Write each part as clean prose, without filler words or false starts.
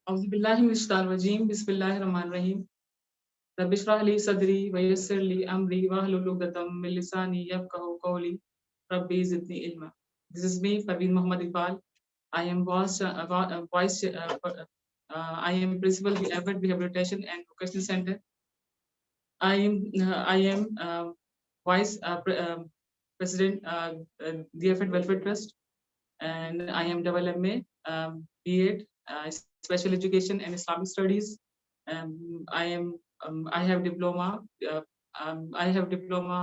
औज़ुबिल्लाहि मिनश्शैतानिर्रजीम बिस्मिल्लाहिर्रहमानिर्रहीम रब्बि इश्रह ली सदरी व यस्सिर ली अमरी वहलुल उक़दतम मिन लिसानी यफ़क़हू क़ौली रब्बी ज़िदनी इल्मा। This is me, Parveen Mohammed Iqbal. I am I am principal of Effort Rehabilitation and Vocational Center. I am vice president the Effort Welfare Trust, and I am double MA, B.Ed, Special Education and Islamic Studies. I have diploma. I have diploma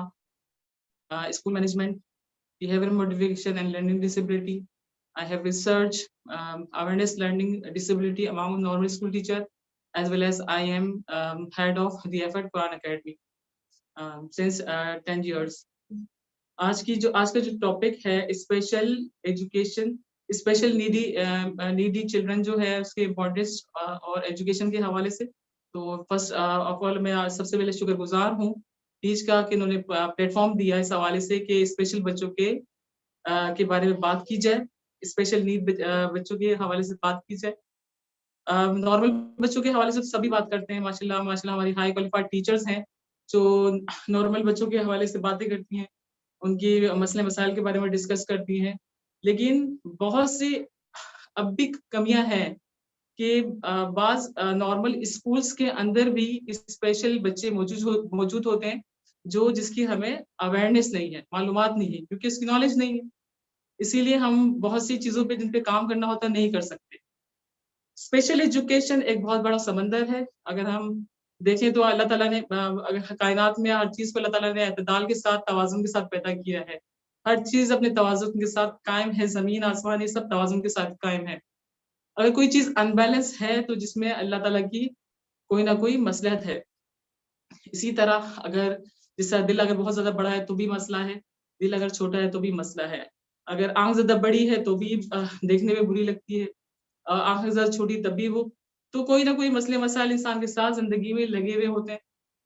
school management, behavioral modification and learning disability. I have research awareness learning disability among normal school teacher, as well as I am head of the Effort Quran Academy since 10 years. आज का जो topic है special education, special needy children जो है उसके importance और education के हवाले से। तो फर्स्ट ऑफ ऑल मैं सबसे पहले शुक्रगुजार हूँ टीच का कि इन्होंने प्लेटफॉर्म दिया इस हवाले से कि स्पेशल बच्चों के बारे में बात की जाए, स्पेशल नीड बच्चों के हवाले से बात की जाए। नॉर्मल बच्चों के हवाले से सभी बात करते हैं, माशाल्लाह माशाल्लाह हमारी हाई क्वालिफाइड टीचर्स हैं जो नॉर्मल बच्चों के हवाले से बातें करती हैं, उनकी मसले मसाइल के बारे में डिस्कस करती हैं। लेकिन बहुत सी अब भी कमियां हैं कि बाज़ नॉर्मल स्कूल्स के अंदर भी स्पेशल बच्चे मौजूद होते हैं जो जिसकी हमें अवेयरनेस नहीं है, मालूमात नहीं है, क्योंकि इसकी नॉलेज नहीं है। इसीलिए हम बहुत सी चीज़ों पे जिन पे काम करना होता है नहीं कर सकते। स्पेशल एजुकेशन एक बहुत बड़ा समंदर है। अगर हम देखें तो अल्लाह ताला ने अगर कायनात में हर चीज़ को अल्लाह ताला ने एतदाल के साथ, तवाज़ुन के साथ पैदा किया है। हर चीज़ अपने तवाज़ुन के साथ कायम है, ज़मीन, आसमान ये सब तवाज़ुन के साथ कायम है। अगर कोई चीज़ अनबैलेंस है तो जिसमें अल्लाह ताला की कोई ना कोई मसलहत है। इसी तरह अगर जैसा दिल अगर बहुत ज़्यादा बड़ा है तो भी मसला है, दिल अगर छोटा है तो भी मसला है। अगर आँख ज़्यादा बड़ी है तो भी देखने में बुरी लगती है, आँखें ज़्यादा छोटी तब भी वो, तो कोई ना कोई मसले मसाइल इंसान के साथ ज़िंदगी में लगे हुए होते हैं,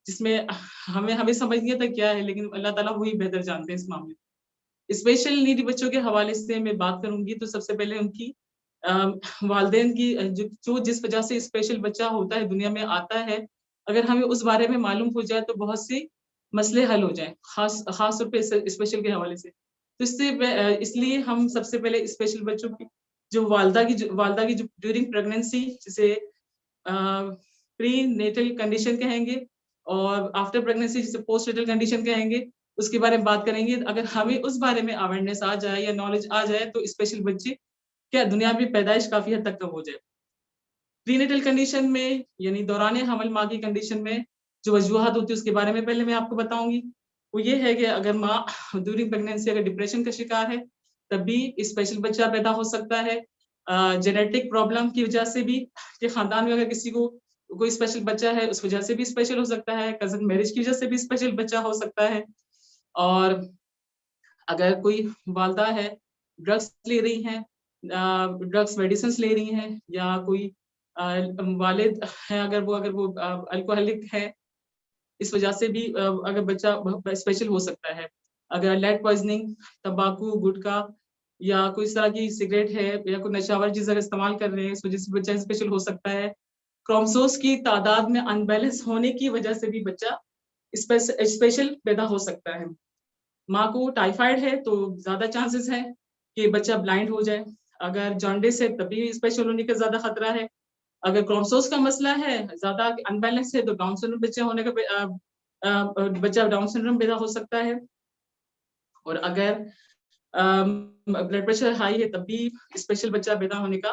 जिसमें हमें हमें समझ नहीं आता क्या है, लेकिन अल्लाह ताला वही बेहतर जानते हैं इस मामले में। स्पेशल नीडी बच्चों के हवाले से मैं बात करूँगी तो सबसे पहले उनकी अ, वालिदैन की जो जिस वजह से स्पेशल बच्चा होता है, दुनिया में आता है, अगर हमें उस बारे में मालूम हो जाए तो बहुत सी मसले हल हो जाएँ, ख़ास तौर पे स्पेशल के हवाले से। तो इसलिए हम सबसे पहले स्पेशल बच्चों की वालिदा की जो ड्यूरिंग प्रेगनेंसी जिसे प्री नेटल कंडीशन कहेंगे और आफ्टर प्रेगनेंसी जिसे पोस्ट नेटल कंडीशन कहेंगे, उसके बारे में बात करेंगे। अगर हमें उस बारे में अवेयरनेस आ जाए या नॉलेज आ जाए तो स्पेशल बच्चे क्या दुनिया में पैदाइश काफ़ी हद तक कम हो जाए। प्रीनेटल कंडीशन में यानी दौरान हमल माँ की कंडीशन में जो वजूहात होती है उसके बारे में पहले मैं आपको बताऊँगी। वो ये है कि अगर माँ ड्यूरिंग प्रेगनेंसी अगर डिप्रेशन का शिकार है, तब भी स्पेशल बच्चा पैदा हो सकता है। जेनेटिक प्रॉब्लम की वजह से भी कि खानदान में अगर किसी को कोई स्पेशल बच्चा है, उस वजह से भी स्पेशल हो सकता है। कज़न मैरिज की वजह से भी स्पेशल बच्चा हो सकता है। और अगर कोई वालदा है, ड्रग्स ले रही हैं, ड्रग्स मेडिसिन्स ले रही हैं या कोई वालिद हैं अगर वो अल्कोहलिक है, इस वजह से भी अगर बच्चा स्पेशल हो सकता है। अगर लेड पॉइज़निंग, तम्बाकू, गुटखा या कोई इस तरह की सिगरेट है या कोई नशावर चीज़ अगर इस्तेमाल कर रहे हैं, इस वजह से बच्चा स्पेशल हो सकता है। क्रोमोसोम्स की तादाद में अनबैलेंस होने की वजह से भी बच्चा स्पेशल पैदा हो सकता है। माँ को टाइफाइड है तो ज़्यादा चांसेस हैं कि बच्चा ब्लाइंड हो जाए। अगर जॉन्डिस है तभी स्पेशल होने का ज़्यादा खतरा है। अगर क्रोमोसोम्स का मसला है, ज़्यादा अनबैलेंस है तो डाउन सिंड्रोम बच्चे होने का बच्चा डाउन सिंड्रोम पैदा हो सकता है। और अगर ब्लड प्रेशर हाई है तब भी स्पेशल बच्चा पैदा होने का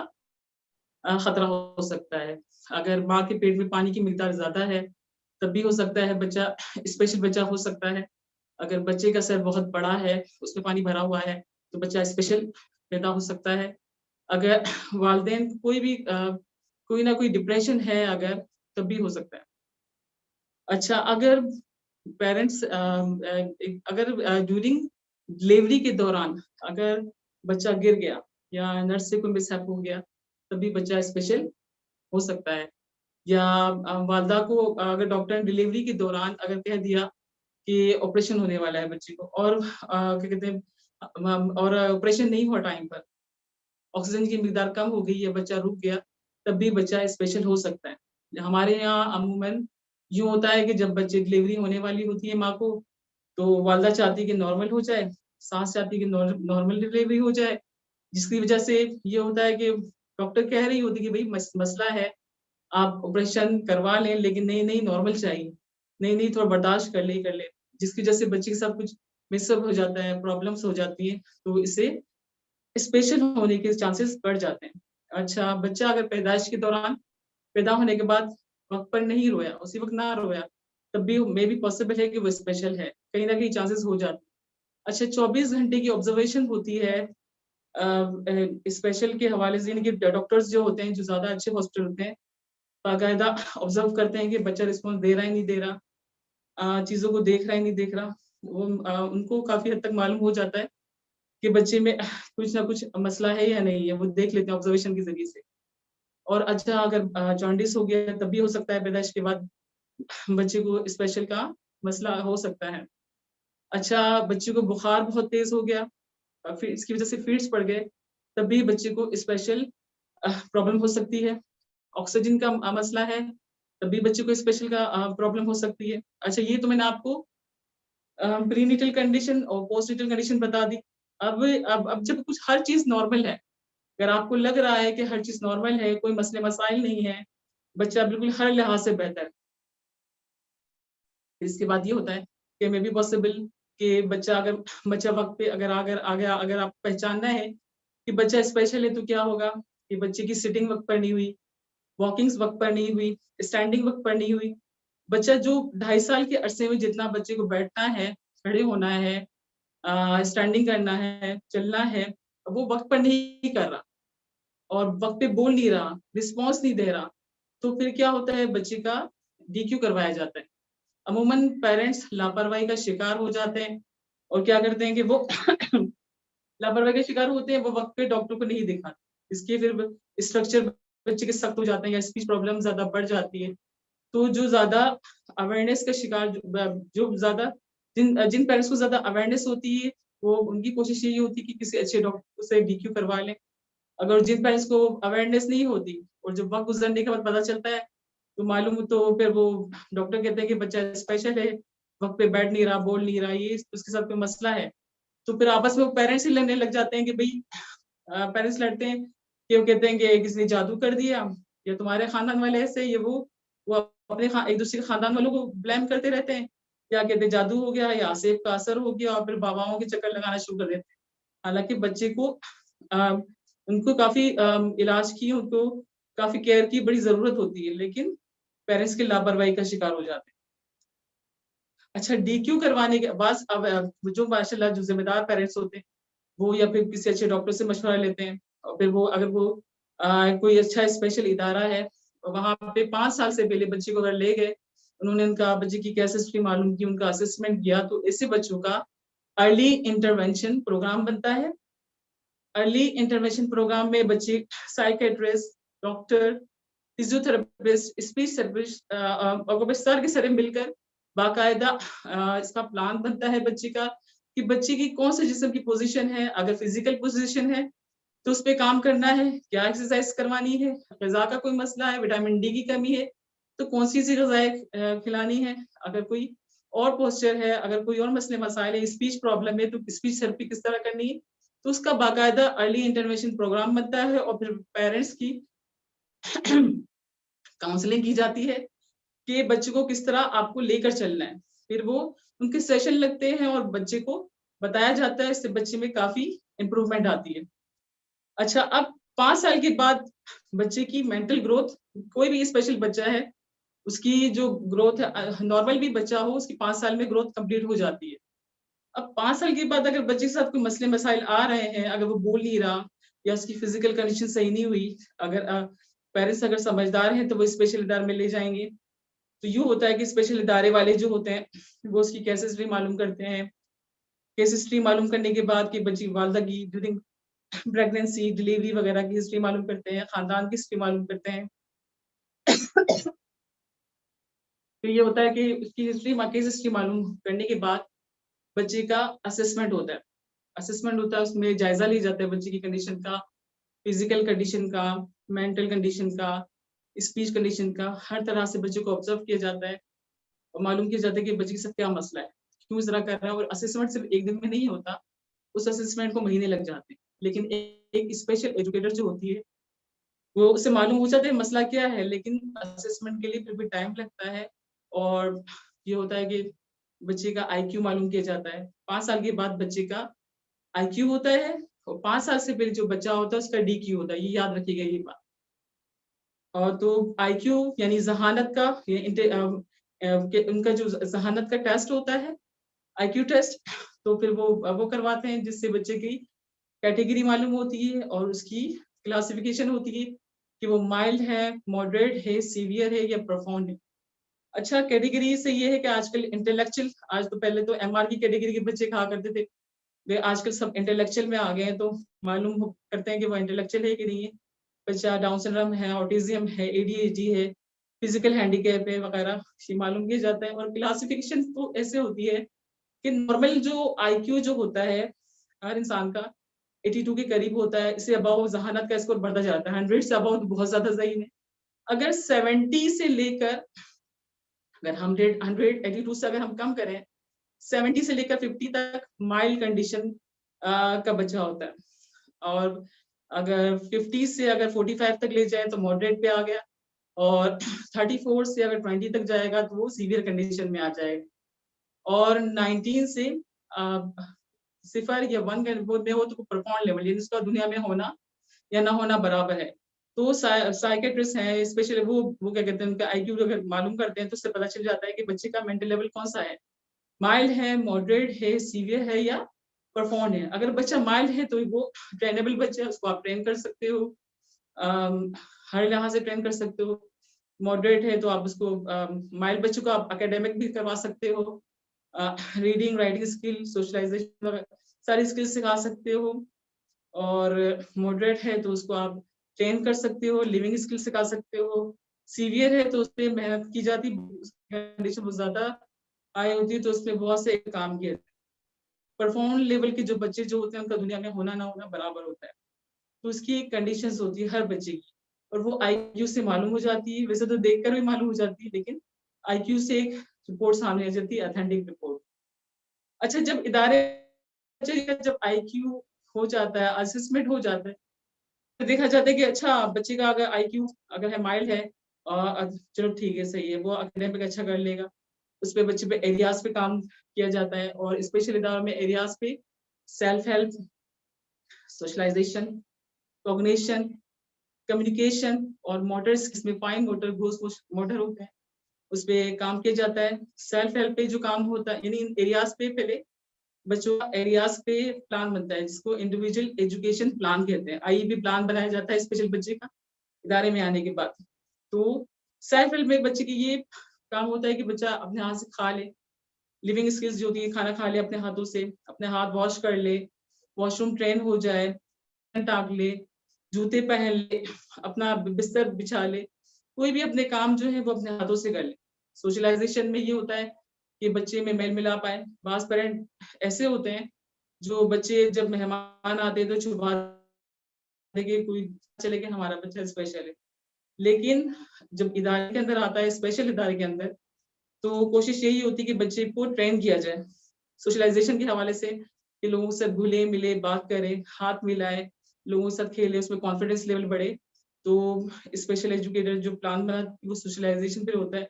खतरा हो सकता है। अगर माँ के पेट में पानी की मिकदार ज़्यादा है, तब भी हो सकता है बच्चा स्पेशल बच्चा हो सकता है। अगर बच्चे का सर बहुत बड़ा है, उसमें पानी भरा हुआ है, तो बच्चा स्पेशल पैदा हो सकता है। अगर वालिदैन को कोई ना कोई डिप्रेशन है अगर, तब भी हो सकता है। अच्छा, अगर पेरेंट्स अगर ड्यूरिंग डिलीवरी के दौरान अगर बच्चा गिर गया या नर्स से कोई मिसहैप हो गया, तभी बच्चा स्पेशल हो सकता है। या वालिदा को अगर डॉक्टर ने डिलीवरी के दौरान अगर कह दिया कि ऑपरेशन होने वाला है बच्चे को और क्या कहते हैं और ऑपरेशन नहीं हुआ टाइम पर, ऑक्सीजन की मिकदार कम हो गई या बच्चा रुक गया, तब भी बच्चा स्पेशल हो सकता है। हमारे यहाँ अमूमन यूँ होता है कि जब बच्चे डिलीवरी होने वाली होती है माँ को, तो वालिदा चाहती है कि नॉर्मल हो जाए, सास चाहती है कि नॉर्मल डिलीवरी हो जाए, जिसकी वजह से ये होता है कि डॉक्टर कह रही होती है कि भई मसला है, आप ऑपरेशन करवा लें, लेकिन नहीं नॉर्मल चाहिए, नहीं थोड़ा बर्दाश्त कर ले, जिसकी वजह से बच्चे के साथ कुछ मिसअप हो जाता है, प्रॉब्लम्स हो जाती हैं, तो इससे स्पेशल होने के चांसेस बढ़ जाते हैं। अच्छा, बच्चा अगर पैदाइश के दौरान पैदा होने के बाद वक़्त पर नहीं रोया, उसी वक़्त ना रोया, तब भी मे बी पॉसिबल है कि वो स्पेशल है, कहीं न कहीं चांसेस हो जाते हैं। अच्छा, 24 घंटे की ऑब्जर्वेशन होती है स्पेशल के हवाले से, यानी कि डॉक्टर्स जो होते हैं, जो ज़्यादा अच्छे हॉस्पिटल होते हैं, बाकायदा ऑब्जर्व करते हैं कि बच्चा रिस्पॉन्स दे रहा है, नहीं दे रहा, चीज़ों को देख रहा है, नहीं देख रहा। वो उनको काफ़ी हद तक मालूम हो जाता है कि बच्चे में कुछ ना कुछ मसला है या नहीं है, वो देख लेते हैं ऑब्जर्वेशन के ज़रिए से। और अच्छा, अगर जॉन्डिस हो गया तब भी हो सकता है पैदाइश के बाद बच्चे को स्पेशल का मसला हो सकता है। अच्छा, बच्चे को बुखार बहुत तेज़ हो गया, फिर इसकी वज़ह से फीड्स पड़ गए, तब भी बच्चे को स्पेशल प्रॉब्लम हो सकती है। ऑक्सीजन का मसला है, तब भी बच्चे को स्पेशल का प्रॉब्लम हो सकती है। अच्छा, ये तो मैंने आपको प्रीनेटल कंडीशन और पोस्टनेटल कंडीशन बता दी। अब जब कुछ हर चीज़ नॉर्मल है, अगर आपको लग रहा है कि हर चीज़ नॉर्मल है, कोई मसले-मसाइल नहीं है, बच्चा बिल्कुल हर लिहाज से बेहतर है। इसके बाद ये होता है कि मे बी पॉसिबल कि बच्चा वक़्त पे अगर आपको पहचानना है कि बच्चा स्पेशल है, तो क्या होगा कि बच्चे की सिटिंग वक़्त पर नहीं हुई, वॉकिंग्स वक़्त पर नहीं हुई, स्टैंडिंग वक़्त पर नहीं हुई। बच्चा जो 2.5 साल के अरसे में जितना बच्चे को बैठना है, खड़े होना है, स्टैंडिंग करना है, चलना है, वो वक़्त पर नहीं कर रहा और वक़्त पे बोल नहीं रहा, रिस्पॉन्स नहीं दे रहा, तो फिर क्या होता है, बच्चे का डीक्यू करवाया जाता है। अमूमन पेरेंट्स लापरवाही का शिकार हो जाते हैं और क्या करते हैं कि वो लापरवाही का शिकार होते हैं, वो वक़्त पे डॉक्टर को नहीं दिखाते। इसके फिर स्ट्रक्चर बच्चे के सख्त हो जाते हैं या स्पीच प्रॉब्लम ज़्यादा बढ़ जाती है। तो जो ज़्यादा अवेयरनेस का शिकार जो ज़्यादा जिन पेरेंट्स को ज़्यादा अवेयरनेस होती है, वो उनकी कोशिश यही होती है कि किसी अच्छे डॉक्टर से डीक्यू करवा लें। अगर जिन पेरेंट्स को अवेयरनेस नहीं होती और जब वक़्त गुज़रने के बाद पता चलता है, तो मालूम तो फिर वो डॉक्टर कहते हैं कि बच्चा स्पेशल है, वक़्त पे बैठ नहीं रहा, बोल नहीं रहा, ये उसके साथ कोई मसला है। तो फिर आपस में वो पेरेंट्स ही लड़ने लग जाते हैं कि भई पेरेंट्स लड़ते हैं कि वो कहते हैं कि किसी ने जादू कर दिया या तुम्हारे खानदान वाले ऐसे ये वो अपने एक-दूसरे के खानदान वालों को ब्लेम करते रहते हैं। क्या कहते हैं, जादू हो गया या सेब का असर हो गया और फिर बाबाओं के चक्कर लगाना शुरू कर देते हैं। हालाँकि बच्चे को अ, उनको काफ़ी इलाज की, उनको काफ़ी केयर की बड़ी ज़रूरत होती है, लेकिन पेरेंट्स की लापरवाही का शिकार हो जाते हैं। अच्छा, डीक्यू करवाने के बाद अब जो माशाल्लाह जो ज़िम्मेदार पेरेंट्स होते हैं, वो या फिर किसी अच्छे डॉक्टर से मशवरा लेते हैं और फिर वो अगर वो कोई अच्छा स्पेशल इदारा है, वहाँ पे 5 साल से पहले बच्चे को अगर ले गए, उन्होंने उनका बच्चे की केस हिस्ट्री मालूम की, उनका असेसमेंट किया, तो ऐसे बच्चों का अर्ली इंटरवेंशन प्रोग्राम बनता है। अर्ली इंटरवेंशन प्रोग्राम में बच्चे psychiatrist, doctor, physiotherapist, speech therapist और वो सर के सारे मिलकर बाकायदा इसका प्लान बनता है बच्चे का कि बच्चे की कौन से जिस्म की पोजीशन है, अगर फिजिकल पोजीशन है तो उस पे काम करना है, क्या एक्सरसाइज करवानी है, ग़िज़ा का कोई मसला है, विटामिन डी की कमी है, तो कौन-सी सी ग़िज़ाएँ खिलानी है, अगर कोई और पोस्चर है, अगर कोई और मसले मसाइल है, स्पीच प्रॉब्लम है, तो स्पीच थेरेपी किस तरह करनी है, तो उसका बाकायदा अर्ली इंटरवेंशन प्रोग्राम बनता है और फिर पेरेंट्स की काउंसलिंग की जाती है कि बच्चे को किस तरह आपको लेकर चलना है। फिर वो उनके सेशन लगते हैं और बच्चे को बताया जाता है, इससे बच्चे में काफ़ी इम्प्रूवमेंट आती है। अच्छा, अब 5 साल के बाद बच्चे की मेंटल ग्रोथ, कोई भी स्पेशल बच्चा है, उसकी जो ग्रोथ है नॉर्मल भी बच्चा हो, उसकी 5 साल में ग्रोथ कंप्लीट हो जाती है। अब 5 साल के बाद अगर बच्चे के साथ कोई मसले-मसाइल आ रहे हैं, अगर वो बोल नहीं रहा या उसकी फिज़िकल कंडीशन सही नहीं हुई, अगर पेरेंट्स अगर समझदार हैं, तो वो स्पेशल इदारे में ले जाएँगे। तो यूँ होता है कि स्पेशल इदारे वाले जो होते हैं, वो उसकी केस हिस्ट्री मालूम करते हैं। केस हिस्ट्री मालूम करने के बाद कि बच्ची की वालिदा की ड्यूरिंग प्रेगनेंसी, डिलीवरी वगैरह की हिस्ट्री मालूम करते हैं, खानदान की हिस्ट्री मालूम करते हैं। फिर ये होता है कि उसकी केस हिस्ट्री मालूम करने के बाद बच्चे का असेसमेंट होता है। असेसमेंट होता है, उसमें जायज़ा लिया जाता है बच्चे की कंडीशन का, फिजिकल कंडीशन का, मेंटल कंडीशन का, स्पीच कंडीशन का, हर तरह से बच्चे को ऑब्जर्व किया जाता है और मालूम किया जाता है कि बच्चे के साथ क्या मसला है, क्यों इस तरह कर रहा है। और असेसमेंट सिर्फ एक दिन में नहीं होता, उस असेसमेंट को महीने लग जाते हैं। लेकिन एक स्पेशल एजुकेटर जो होती है, वो उससे मालूम हो जाता है मसला क्या है, लेकिन असेसमेंट के लिए फिर भी टाइम लगता है। और ये होता है कि बच्चे का आईक्यू मालूम किया जाता है। 5 साल के बाद बच्चे का आईक्यू होता है और 5 साल से पहले जो बच्चा होता है उसका डीक्यू होता है, ये याद रखिएगा ये बात। और तो आईक्यू यानी ज़हानत का उनका जो ज़हानत का टेस्ट होता है, आईक्यू टेस्ट, तो फिर वो करवाते हैं, जिससे बच्चे की कैटेगरी मालूम होती है और उसकी क्लासिफिकेशन होती है कि वो माइल्ड है, मॉडरेट है, सीवियर है या प्रोफाउंड है। अच्छा, कैटेगरी से ये है कि आजकल इंटेलेक्चुअल, आज तो पहले तो एमआर की कैटेगरी के बच्चे कहा करते थे, वे आजकल सब इंटेलेक्चुअल में आ गए हैं, तो मालूम करते हैं कि वो इंटेलेक्चुअल है कि नहीं है। बच्चा डाउन सिंड्रोम है, ऑटिज्म है, एडीएचडी है, फिजिकल हैंडीकैप है वगैरह, ये मालूम किया जाता है। और क्लासिफिकेशन तो ऐसे होती है कि नॉर्मल जो आईक्यू जो होता है हर इंसान का 82 के करीब होता है, इससे अबव ज़हानत का स्कोर बढ़ता जाता है। 100 से अबव तो बहुत ज्यादा सही है। अगर 70 से लेकर, अगर 182 से अगर हम कम करें, 70 से लेकर 50 तक माइल्ड कंडीशन का बच्चा होता है। और अगर 50 से अगर 45 तक ले जाए तो मॉडरेट पे आ गया, और 34 से अगर 20 तक जाएगा तो वो सीवियर कंडीशन में आ जाएगा। और 19 से सिफर या 1 में हो तो प्रोफाउंड लेवल, यानी उसका दुनिया में होना या ना होना बराबर है। तो साइकेट्रिस्ट हैं, स्पेशली वो क्या कहते हैं, उनका आईक्यू अगर मालूम करते हैं तो उससे पता चल जाता है कि बच्चे का मेंटल लेवल कौन सा है, माइल्ड है, मॉडरेट है, सीवियर है या प्रोफाउंड है। अगर बच्चा माइल्ड है तो वो ट्रेनेबल बच्चा है, उसको आप ट्रेन कर सकते हो, हर लिहाज से ट्रेन कर सकते हो। मॉडरेट है तो आप उसको माइल्ड बच्चों को आप एकेडमिक भी करवा सकते हो, रीडिंग, राइटिंग स्किल, सोशलाइजेशन, सारी स्किल सिखा सकते हो। और मॉडरेट है तो उसको आप ट्रेन कर सकते हो, लिविंग स्किल सिखा सकते हो। सीवियर है तो उस पर मेहनत की जाती, कंडीशन बहुत ज्यादा हाई होती है तो उसमें बहुत से काम किए। परफॉर्म लेवल के जो बच्चे जो होते हैं उनका दुनिया में होना ना होना बराबर होता है, तो उसकी एक कंडीशंस होती है हर बच्चे की, और वो आईक्यू से मालूम हो जाती है। वैसे तो देखकर भी मालूम हो जाती है, लेकिन आईक्यू से एक रिपोर्ट सामने आ जाती है, ऑथेंटिक रिपोर्ट। अच्छा, जब इदारे बच्चे का जब आईक्यू हो जाता है, असेसमेंट हो जाता है, तो देखा जाता है कि अच्छा बच्चे का अगर आईक्यू अगर है माइल्ड है, चलो ठीक है, सही है, वो एकेडमिक अच्छा कर लेगा। उस पे बच्चे पे एरियाज पे काम किया जाता है, और स्पेशल इदारों में एरियाज पे self help, socialisation, cognition, communication और मोटर स्किल्स में फाइन मोटर, ग्रोस मोटर होते हैं, उस पे काम किया जाता है। सेल्फ हेल्प पे जो काम होता है, यानी इन एरियाज पे पहले बच्चों का एरियाज पे प्लान बनता है, जिसको इंडिविजुअल एजुकेशन प्लान कहते हैं। आईईपी प्लान बनाया जाता है स्पेशल बच्चे का इदारे में आने के बाद। तो सेल्फ हेल्प में बच्चे की ये काम होता है कि बच्चा अपने हाथ से खा ले, लिविंग स्किल्स जो होती है, खाना खा ले अपने हाथों से, अपने हाथ वॉश कर ले, वॉशरूम ट्रेन हो जाए, टाक ले, जूते पहन ले, अपना बिस्तर बिछा ले, कोई भी अपने काम जो है वो अपने हाथों से कर ले। सोशलाइजेशन में ये होता है कि बच्चे में मेल मिलाप आए। बास पेरेंट ऐसे होते हैं जो बच्चे जब मेहमान आते हैं तो छुपा देंगे, कोई चले कि हमारा बच्चा स्पेशल है। लेकिन जब इदारे के अंदर आता है, स्पेशल इदारे के अंदर, तो कोशिश यही होती है कि बच्चे को ट्रेन किया जाए सोशलाइजेशन के हवाले से, कि लोगों से घुले मिले, बात करें, हाथ मिलाए, लोगों के साथ खेले, उसमें कॉन्फिडेंस लेवल बढ़े। तो स्पेशल एजुकेटर जो प्लान बना वो सोशलाइजेशन पे होता है,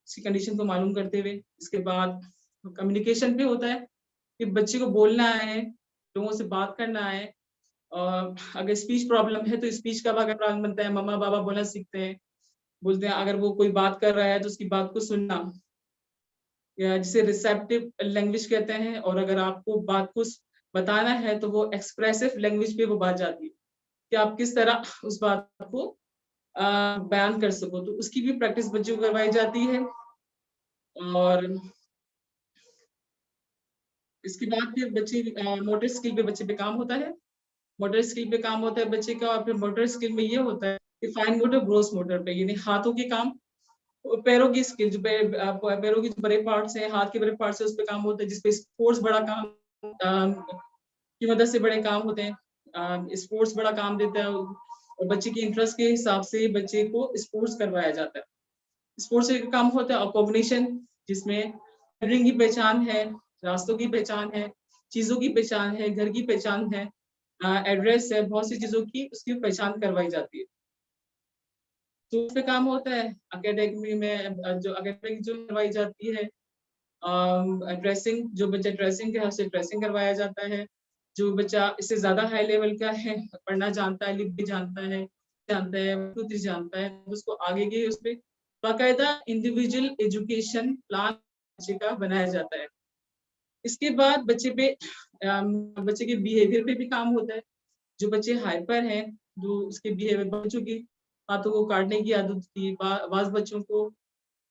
उसकी कंडीशन को मालूम करते हुए। इसके बाद कम्युनिकेशन पे होता है कि बच्चे को बोलना है, लोगों से बात करना है। अगर स्पीच प्रॉब्लम है तो स्पीच का अगर प्लान बनता है, मम्मा पापा बोलना सीखते हैं, बोलते हैं अगर वो कोई बात कर रहा है तो उसकी बात को सुनना, या जिसे रिसेप्टिव लैंग्वेज कहते हैं। और अगर आपको बात को बताना है तो वो एक्सप्रेसिव लैंग्वेज पे वो बात जाती है, कि आप किस तरह उस बात को बयान कर सको, तो उसकी भी प्रैक्टिस बच्चों को करवाई जाती है। और इसके बाद फिर बच्चे मोटर स्किल पे बच्चे पे काम होता है, मोटर स्किल पे काम होता है बच्चे का। और फिर मोटर स्किल में ये होता है कि फाइन मोटर, ग्रोस मोटर पे, यानी हाथों के काम, पैरों की स्किल, जो पैरों के जो बड़े पार्ट्स हैं, हाथ के बड़े पार्ट्स हैं, उस पे काम होता है, जिसपे फोर्स बड़ा काम की मदद से बड़े काम होते हैं। स्पोर्ट्स बड़ा काम देता है, और बच्चे के इंटरेस्ट के हिसाब से बच्चे को स्पोर्ट्स करवाया जाता है। स्पोर्ट्स से काम होता है कॉग्निशन, जिसमें रिंग की पहचान है, रास्तों की पहचान है, चीजों की पहचान है, घर की पहचान है, एड्रेस है, बहुत सी चीजों की उसकी पहचान करवाई जाती है। तो उस पे काम होता है। एकेडमी में जो एकेडमिक जो करवाई जाती है, ड्रेसिंग, जो बच्चा ड्रेसिंग के से ड्रेसिंग करवाया जाता है। जो बच्चा इससे ज्यादा हाई लेवल का है, पढ़ना जानता है, लिख भी जानता है, खुद ही जानता है, उसको आगे के उस पे बाकायदा इंडिविजुअल एजुकेशन प्लान बच्चे का बनाया जाता है। इसके बाद बच्चे के बिहेवियर पे भी काम होता है। जो बच्चे हाइपर हैं, जो उसके बिहेवियर, बच्चों की हाथों को काटने की आदत होती है, बाज बच्चों को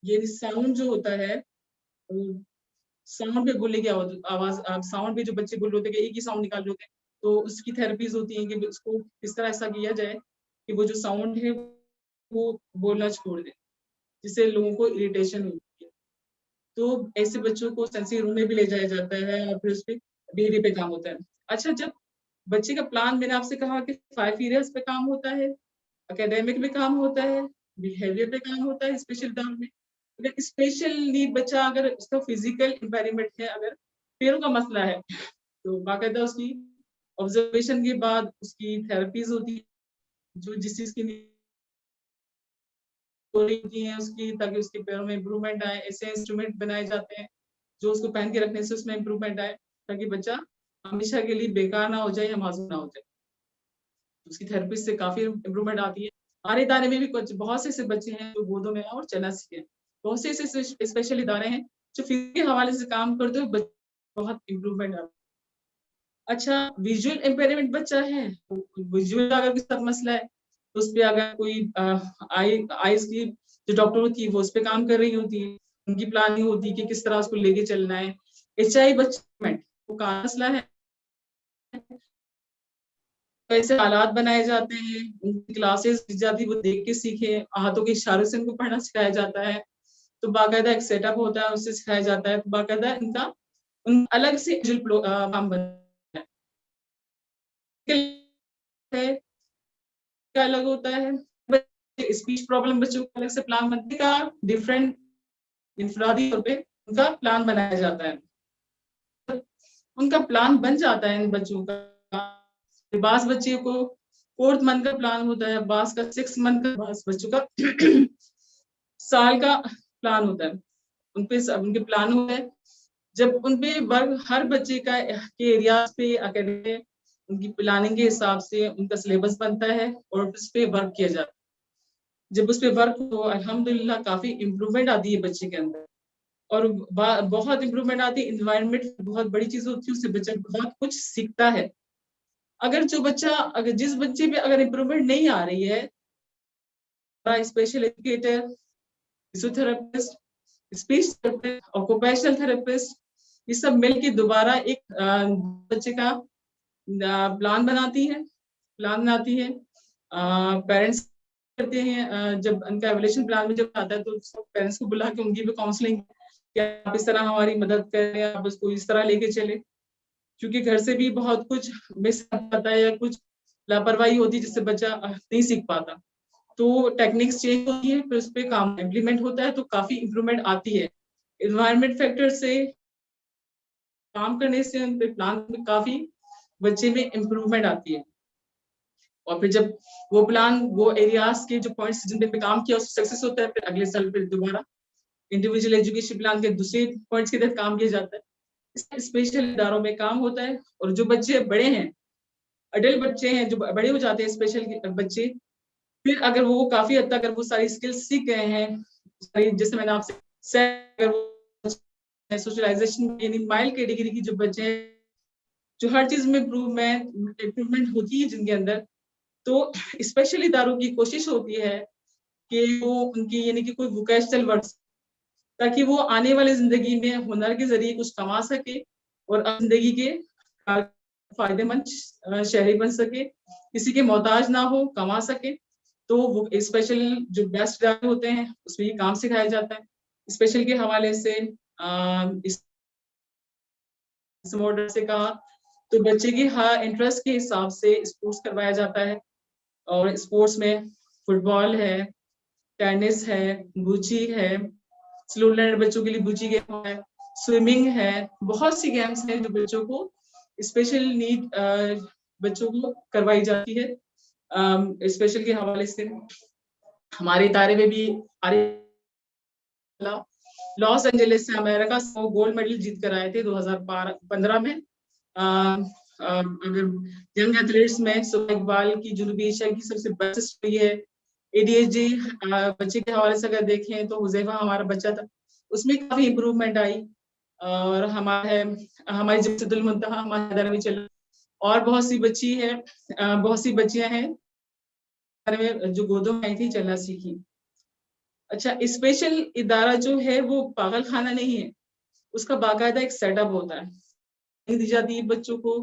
ये साउंड जो होता है, साउंड पे बोलने की आवाज, साउंड पे जो बच्चे बोल रहे होते हैं कि एक ही साउंड निकाल रहे होते हैं, तो उसकी थेरेपीज होती हैं कि उसको किस तरह ऐसा किया जाए कि वो जो साउंड है वो बोलना छोड़ दे, जिससे लोगों को इरिटेशन होती है। तो ऐसे बच्चों को सेंसरी रूम में भी ले जाया जाता है और फिर उस पे बिहेवियर पे काम होता है। अच्छा, जब बच्चे का प्लान, मैंने आपसे कहा कि 5 एरियाज पे काम होता है, एकेडमिक में काम होता है, बिहेवियर पे काम होता है, स्पेशल डाउन में। अगर स्पेशल नीड बच्चा, अगर उसका फिजिकल इम्पेयरमेंट है, अगर पैरों का मसला है, तो बाकायदा उसकी ऑब्जर्वेशन के बाद उसकी थेरेपीज होती है, जो जिस चीज की होती है उसकी, ताकि उसके पैरों में इम्प्रूवमेंट आए। ऐसे इंस्ट्रूमेंट बनाए जाते हैं जो उसको पहन के रखने से उसमें इम्प्रूवमेंट आए, ताकि बच्चा हमेशा के लिए बेकार ना हो जाए या मासूम ना हो जाए। उसकी थेरेपी से काफी इम्प्रूवमेंट आती है। हमारे इदारे में भी कुछ बहुत से ऐसे बच्चे हैं जो गोदों में और चलना सीखे। बहुत से ऐसे स्पेशल इदारे हैं जो फीस के हवाले से काम करते हुए बहुत इम्प्रूवमेंट आता है। अच्छा, विजुअल इम्पेयरमेंट बच्चा है, विजुअल अगर किसी का मसला है, तो उस पे अगर कोई आईज की जो डॉक्टर होती है वो उस पे काम कर रही होती है, उनकी प्लानिंग होती है कि किस तरह उसको लेके चलना है। HI बच्चे वो का मसला है, ऐसे हालात बनाए जाते हैं, उनकी क्लासेस दी जाती है, वो देख के सीखे, हाथों के इशारे से उनको पढ़ना सिखाया जाता है। तो बाकायदा एक सेटअप होता है, उससे सिखाया जाता है। तो बाकायदा इनका अलग से काम बनता है, क्या अलग होता है। स्पीच प्रॉब्लम बच्चों को अलग से प्लान बनने का, डिफरेंट इंफरादी तौर पे उनका प्लान बनाया जाता है। उनका प्लान बन जाता है इन बच्चों का। बास बच्चे को 4th मंथ का प्लान होता है, बास का 6 मंथ का, बास बच्चों का साल का प्लान होता है। उनपे उनके प्लान होता है। जब उनपे वर्क, हर बच्चे का के एरिया पे अकेडमी, उनकी प्लानिंग के हिसाब से उनका सिलेबस बनता है और उस पे वर्क किया जाता है। जब उस पे वर्क हो, अल्हम्दुलिल्लाह काफी इम्प्रूवमेंट आती है बच्चे के अंदर, और बहुत इम्प्रूवमेंट आती है। इन्वायरमेंट बहुत बड़ी चीज होती है, उससे बच्चा बहुत कुछ सीखता है। अगर जिस बच्चे पे अगर इम्प्रूवमेंट नहीं आ रही है, special educator, physiotherapist, speech therapist, occupational therapist, ये सब मिलके दोबारा एक बच्चे का प्लान बनाती है। पेरेंट्स करते हैं, जब उनका एवोल्यूशन प्लान में जब आता है तो सब पेरेंट्स को बुला के उनकी भी काउंसलिंग, कि आप इस तरह हमारी मदद करें, आप उसको इस तरह लेके चले, क्योंकि घर से भी बहुत कुछ मिस आता है या कुछ लापरवाही होती है जिससे बच्चा नहीं सीख पाता। तो टेक्निक्स चेंज होती है, फिर उस पर काम इम्प्लीमेंट होता है, तो काफी इम्प्रूवमेंट आती है। इन्वायरमेंट फैक्टर से काम करने से उन पे प्लान में काफी बच्चे में इम्प्रूवमेंट आती है। और फिर जब वो प्लान, वो एरियाज के जो पॉइंट्स जिन पे काम किया उससे सक्सेस होता है, फिर अगले साल फिर दोबारा इंडिविजुअल एजुकेशन प्लान के दूसरे पॉइंट्स के तहत काम किया जाता है। स्पेशल इदारों में काम होता है। और जो बच्चे बड़े हैं, अडल्ट बच्चे हैं, जो बड़े हो जाते हैं स्पेशल बच्चे, फिर अगर वो काफी हद तक अगर वो सारी स्किल्स सीख गए हैं, जैसे मैंने आपसे सोशलाइजेशन, यानी माइल्ड कैटेगरी की जो बच्चे हैं, जो हर चीज में इम्प्रूवमेंट होती है जिनके अंदर, तो स्पेशल इदारों की कोशिश होती है कि वो उनकी, यानी कि कोई वोकेशनल वर्क्स, ताकि वो आने वाली जिंदगी में हुनर के जरिए कुछ कमा सके और जिंदगी के फायदेमंद शहरी बन सके, किसी के मोहताज ना हो, कमा सके। तो वो स्पेशल जो बेस्ट होते हैं उसमें ये काम सिखाया जाता है। स्पेशल के हवाले से इस मॉडल से कहा तो बच्चे की हाँ इंटरेस्ट के हिसाब से स्पोर्ट्स करवाया जाता है। और स्पोर्ट्स में फुटबॉल है, टेनिस है, गुची है, स्लो लर्नर बच्चों के लिए गुची गेम है, स्विमिंग है, बहुत सी गेम्स हैं जो बच्चों को स्पेशल नीड बच्चों को करवाई जाती है। स्पेशल के हवाले से हमारे इदारे में भी लॉस एंजलिस से अमेरिका से गोल्ड मेडल जीत कर आए थे 2015 में। अगर यंग एथलीट्स में सुबह इकबाल की जुनूबी एशिया की सबसे बेस्ट स्टोरी है। एडीएचडी बच्चे के हवाले से अगर देखें तो हुजैफा हमारा बच्चा था, उसमें काफी इम्प्रूवमेंट आई। और हमारी जमशेदुल मुंतहा हमारे इदारे में चल, और बहुत सी बच्ची है, बहुत सी बच्चियां हैं में जो गोदों में आई थी चलना सीखी। अच्छा, स्पेशल इदारा जो है वो पागल खाना नहीं है, उसका बाकायदा एक सेटअप होता है, दी जाती है बच्चों को।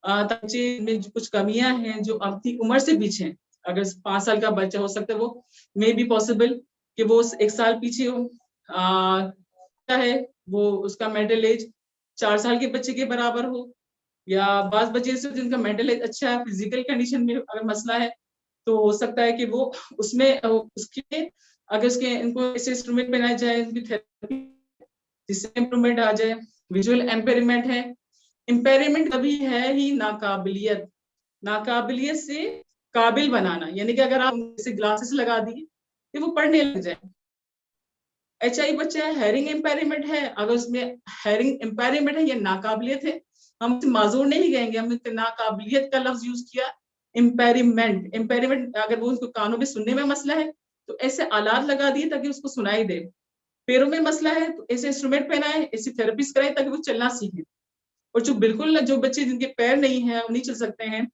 बच्चे में जो कुछ कमियां हैं जो अपनी उम्र से पीछे हैं, अगर 5 साल का बच्चा हो सकता है वो मे बी पॉसिबल कि वो 1 साल पीछे हो, है वो उसका मेंटल एज 4 साल के बच्चे के बराबर हो, या बाज बच्चे से जिनका मेंटल एज अच्छा है, फिजिकल कंडीशन में अगर मसला है तो हो सकता है कि वो उसमें उसके अगर उसके इनको ऐसे इंस्ट्रूमेंट पहनाए जाए, उनकी थेरेपी जिससे इम्प्रूवमेंट आ जाए। विजुअल एम्पेयरमेंट है, इम्पेयरमेंट कभी है ही नाकाबिलियत, नाकाबिलियत से काबिल बनाना, यानी कि अगर आप जैसे ग्लासेस लगा दिए तो वो पढ़ने लग जाए। एचआई बच्चा है, हेयरिंग एम्पेयरमेंट है, अगर उसमें हेयरिंग एम्पेयरमेंट है या नाकाबिलियत है, हम माजूर नहीं कहेंगे, हमने नाकाबिलियत का लफ्ज यूज किया। एम्पेयरमेंट, एम्पेयरमेंट अगर वो उसको कानों में सुनने में मसला है तो ऐसे आलात लगा दिए ताकि उसको सुनाई दे, पैरों में मसला है तो ऐसे इंस्ट्रूमेंट पहनाए, ऐसी थेरेपीज कराए ताकि वो चलना सीखे। और जो बिल्कुल जो बच्चे जिनके पैर नहीं है, नहीं चल सकते हैं,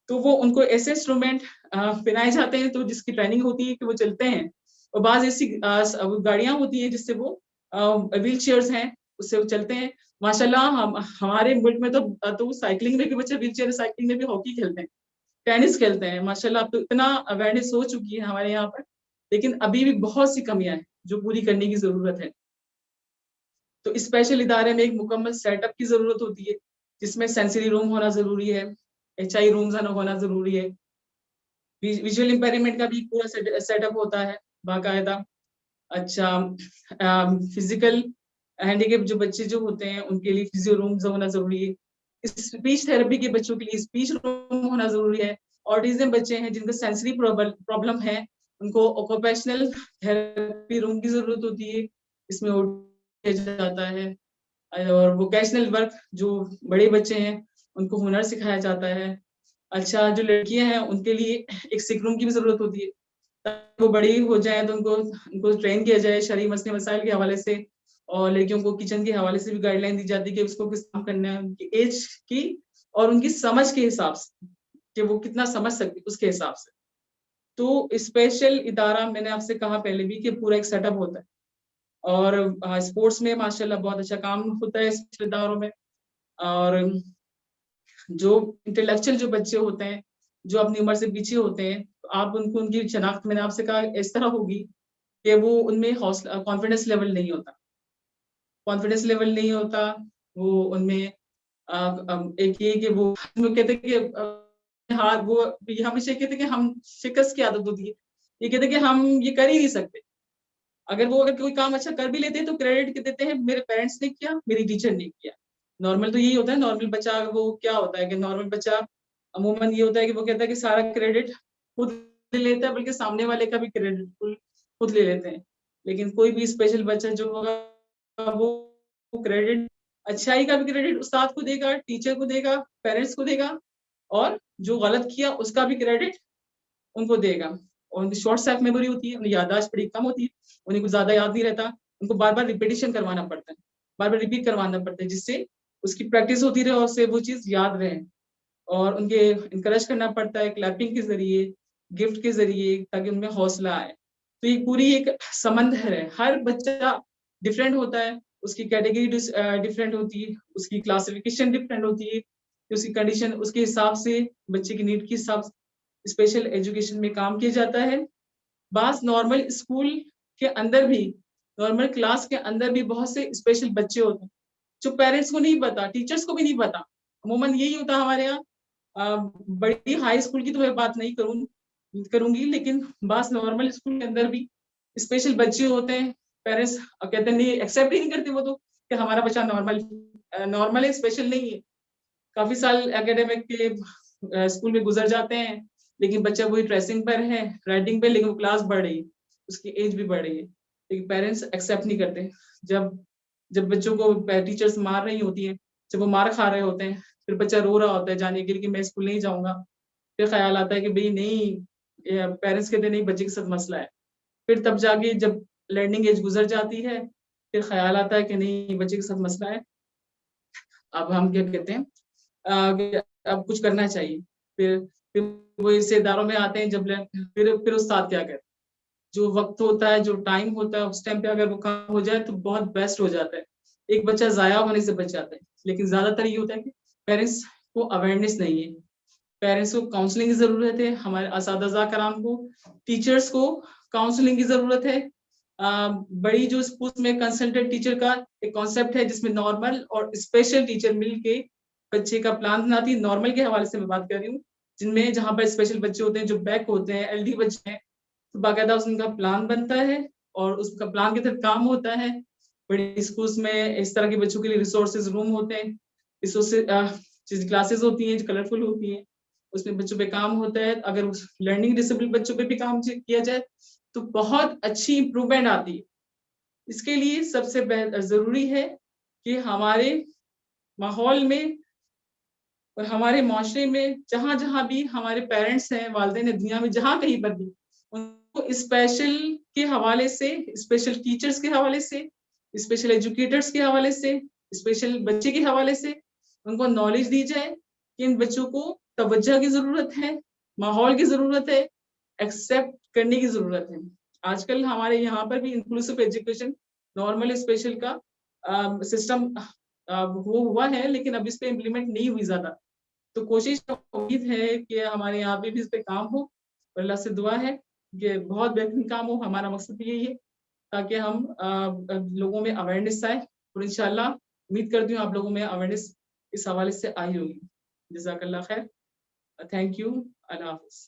तो वो उनको ऐसे इंस्ट्रूमेंट पहनाए जाते हैं तो जिसकी ट्रेनिंग होती है कि वो चलते हैं। और बाज ऐसी गाड़ियां होती हैं जिससे वो व्हील चेयर्स हैं उससे वो चलते हैं। माशाल्लाह हमारे मुल्क में तो साइकिलिंग में भी बच्चे व्हील चेयर साइकिलिंग में भी हॉकी खेलते हैं, टेनिस खेलते हैं। माशाल्लाह अब तो इतना अवेयरनेस हो चुकी है हमारे यहाँ पर, लेकिन अभी भी बहुत सी कमियां हैं जो पूरी करने की जरूरत है। तो स्पेशल इदारे में एक मुकम्मल सेटअप की जरूरत होती है, जिसमें सेंसरी रूम होना जरूरी है, एचआई रूम्स होना जरूरी है, विजुअल इम्पेयरमेंट का भी पूरा सेटअप होता है बाकायदा। अच्छा, फिजिकल हैंडीकेप जो बच्चे जो होते हैं उनके लिए फिजियो रूम्स होना जरूरी है। स्पीच थेरेपी के बच्चों के लिए स्पीच रूम होना जरूरी है। ऑटिज्म बच्चे हैं जिनका सेंसरी प्रॉब्लम है, उनको ऑक्यूपेशनल थेरेपी रूम की जरूरत होती है, इसमें जाता है। और वोकेशनल वर्क जो बड़े बच्चे हैं उनको हुनर सिखाया जाता है। अच्छा, जो लड़कियां हैं उनके लिए एक सिक रूम की भी जरूरत होती है, ताकि वो बड़ी हो जाए तो उनको उनको ट्रेन किया जाए शरई मसले मसाइल के हवाले से। और लड़कियों को किचन के हवाले से भी गाइडलाइन दी जाती है कि उसको किस काम करना है, उनकी एज की और उनकी समझ के हिसाब से कि वो कितना समझ सकती उसके हिसाब से। तो स्पेशल इदारा मैंने आपसे कहा पहले भी कि पूरा एक सेटअप होता है। और स्पोर्ट्स में माशाल्लाह बहुत अच्छा काम होता है स्पेशल इदारों में। और जो इंटेलेक्चुअल जो बच्चे होते हैं जो अपनी उम्र से पीछे होते हैं, तो आप उनको उनकी शनाख्त मैंने आपसे कहा इस तरह होगी कि वो उनमें हौसला कॉन्फिडेंस लेवल नहीं होता, कॉन्फिडेंस लेवल नहीं होता वो उनमें। एक ये कि वो कहते हैं कि हाँ वो ये हमेशा कहते हैं कि हम शिकस्त की आदत होती है, ये कहते हैं कि हम ये कर ही नहीं सकते। अगर कोई काम अच्छा कर भी लेते हैं तो क्रेडिट देते हैं मेरे पेरेंट्स ने किया, मेरी टीचर ने किया। नॉर्मल तो यही होता है, नॉर्मल बच्चा वो क्या होता है कि नॉर्मल बच्चा अमूमन ये होता है कि वो कहता है कि सारा क्रेडिट खुद ले लेता है, बल्कि सामने वाले का भी क्रेडिट खुद ले लेते हैं। लेकिन कोई भी स्पेशल बच्चा जो होगा वो क्रेडिट, अच्छाई का भी क्रेडिट उस्ताद को देगा, टीचर को देगा, पेरेंट्स को देगा, और जो गलत किया उसका भी क्रेडिट उनको देगा। और उनकी शॉर्ट सेल्फ मेमोरी होती है, उनकी याददाश्त बड़ी कम होती है, उन्हें कुछ ज्यादा याद नहीं रहता, उनको बार बार रिपीटिशन करवाना पड़ता है, बार बार रिपीट करवाना पड़ता है, जिससे उसकी प्रैक्टिस होती रहे और उससे वो चीज याद रहे। और उनके इंकरेज करना पड़ता है क्लैपिंग के जरिए, गिफ्ट के जरिए, ताकि उनमें हौसला आए। तो ये पूरी एक समंदर है, हर बच्चा डिफरेंट होता है, उसकी कैटेगरी डिफरेंट होती है, उसकी क्लासिफिकेशन डिफरेंट होती है, उसकी कंडीशन उसके हिसाब से, बच्चे की नीड के हिसाब से स्पेशल एजुकेशन में काम किया जाता है। बास नॉर्मल स्कूल के अंदर भी, नॉर्मल क्लास के अंदर भी बहुत से स्पेशल बच्चे होते हैं जो पेरेंट्स को नहीं पता, टीचर्स को भी नहीं पता। अमूमन यही होता है हमारे यहाँ। बड़ी हाई स्कूल की तो मैं बात नहीं करूंगी, लेकिन बास नॉर्मल स्कूल के अंदर भी स्पेशल बच्चे होते हैं। पेरेंट्स कहते हैं, नहीं एक्सेप्ट ही नहीं करते वो तो, कि हमारा बच्चा नॉर्मल है, स्पेशल नहीं है। काफी साल एकेडमिक के स्कूल में गुजर जाते हैं, लेकिन बच्चा वही ट्रेसिंग पर है, राइटिंग पे, लेकिन वो क्लास बढ़ रही है, उसकी एज भी बढ़ रही है, लेकिन पेरेंट्स एक्सेप्ट नहीं करते। जब जब बच्चों को टीचर्स मार रही होती है, जब वो मार खा रहे होते हैं, फिर बच्चा रो रहा होता है जाने के लिए कि मैं स्कूल नहीं जाऊंगा, फिर ख्याल आता है कि भाई नहीं, पेरेंट्स कहते नहीं बच्चे के साथ मसला है। फिर तब जाके जब लर्निंग एज गुजर जाती है, फिर ख्याल आता है कि नहीं बच्चे के साथ मसला है, अब हम क्या कहते हैं, अब कुछ करना चाहिए। फिर वो इस इदारों में आते हैं, जब फिर उस्ताद क्या करे, जो वक्त होता है, जो टाइम होता है, उस टाइम पे अगर वो काम हो जाए तो बहुत बेस्ट हो जाता है, एक बच्चा जाया होने से बच जाता है। लेकिन ज्यादातर ये होता है कि पेरेंट्स को अवेयरनेस नहीं है, पेरेंट्स को काउंसलिंग की जरूरत है, हमारे असातिज़ा कराम को, टीचर्स को काउंसलिंग की जरूरत है। बड़ी जो स्कूल में कंसल्टेंट टीचर का एक कॉन्सेप्ट है, जिसमें नॉर्मल और स्पेशल टीचर मिलके बच्चे का प्लान बनाती है। नॉर्मल के हवाले से मैं बात कर रही हूँ, जिनमें जहाँ पर स्पेशल बच्चे होते हैं, जो बैक होते हैं, एलडी बच्चे हैं, तो बाकायदा उनका प्लान बनता है और उसका प्लान के तहत काम होता है। बड़ी स्कूल्स में इस तरह के बच्चों के लिए रिसोर्सेज रूम होते हैं, रिसोर्सेज क्लासेस होती हैं जो कलरफुल होती हैं, उसमें बच्चों पे काम होता है। अगर उस लर्निंग डिसेबल बच्चों पे भी काम किया जाए तो बहुत अच्छी इंप्रूवमेंट आती है। इसके लिए सबसे जरूरी है कि हमारे माहौल में और हमारे माशरे में जहां जहां भी हमारे पेरेंट्स हैं, वालिदैन हैं, दुनिया में जहां कहीं पर भी, उनको स्पेशल के हवाले से, स्पेशल टीचर्स के हवाले से, स्पेशल एजुकेटर्स के हवाले से, स्पेशल बच्चे के हवाले से उनको नॉलेज दी जाए कि इन बच्चों को तवज्जो की जरूरत है, माहौल की जरूरत है, एक्सेप्ट करने की जरूरत है। आजकल हमारे यहाँ पर भी इंक्लूसिव एजुकेशन, नॉर्मल स्पेशल का सिस्टम वो हुआ है, लेकिन अब इस पे इम्प्लीमेंट नहीं हुई ज्यादा। तो कोशिश, उम्मीद है कि हमारे यहाँ पे भी इस पे काम हो, और अल्लाह से दुआ है कि बहुत बेहतरीन काम हो। हमारा मकसद भी यही है, ताकि हम लोगों में अवेयरनेस आए, और इंशाल्लाह उम्मीद करती हूँ आप लोगों में अवेयरनेस इस हवाले से आई होगी। जज़ाकल्लाह खैर, थैंक यू, अल्लाह हाफिज़।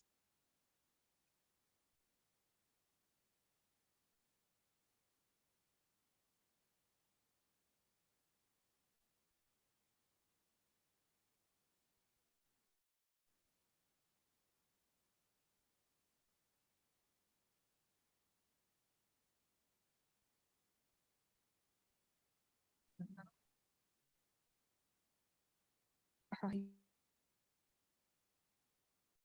हाँ